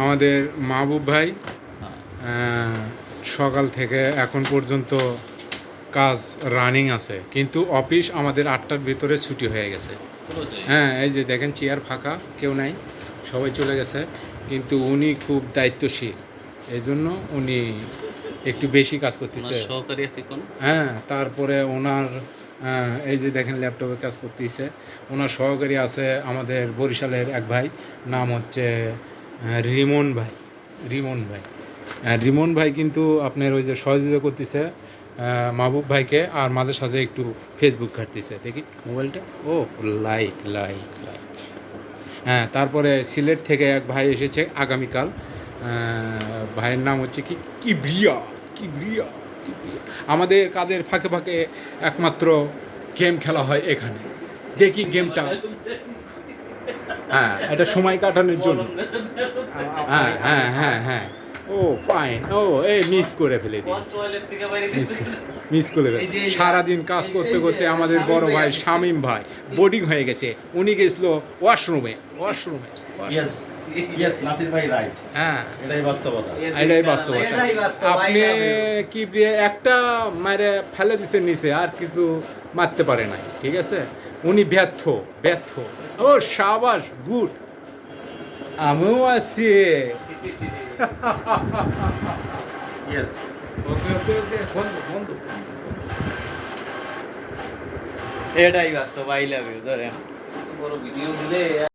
আমাদের মাহবুব ভাই সকাল থেকে এখন পর্যন্ত কাজ রানিং আছে, কিন্তু অফিস আমাদের 8টার ভিতরে ছুটি হয়ে গেছে। হ্যাঁ, এই যে দেখেন চেয়ার ফাঁকা, কেউ নাই, সবাই চলে গেছে। কিন্তু উনি খুব দায়িত্বশীল, এই জন্য উনি একটু বেশি কাজ করতেছে। হ্যাঁ, তারপরে ওনার এই যে দেখেন ল্যাপটপে কাজ করতেছে। ওনার সহকারী আছে আমাদের বরিশালের এক ভাই, নাম হচ্ছে রিমন ভাই। রিমন ভাই কিন্তু আপনার ওই যে সহযোগিতা করতেছে মাহবুব ভাইকে, আর মাঝে সাঝে একটু ফেসবুক ঘাটতেছে। দেখি মোবাইলটা, ও লাইক। হ্যাঁ, তারপরে সিলেট থেকে এক ভাই এসেছে আগামীকাল। ভাইয়ের নাম হচ্ছে কিবরিয়া। আমাদের কাজের ফাঁকে ফাঁকে একমাত্র গেম খেলা হয় এখানে। দেখি গেমটা, হ্যাঁ, এটা সময় কাটানোর জন্য। হ্যাঁ, ও ফাইন, ও এই মিস করে ফেলে দিই, মিস করে ফেলে। সারাদিন কাজ করতে করতে আমাদের বড় ভাই শামীম ভাই বোর্ডিং হয়ে গেছে। উনি গেছিল ওয়াশরুমে। হ্যাঁ, এটাই বাস্তবতা। আপনি কি একটা মারে ফেলে দিচ্ছেন নিচে, আর কিছু মারতে পারে নাই, ঠিক আছে? উনি ব্যর্থ। ও সাবাস, গুড, আমিও আছি। বন্ধু এটাই বাস্তব। I love you. ধরেন বড় ভিডিও দিলে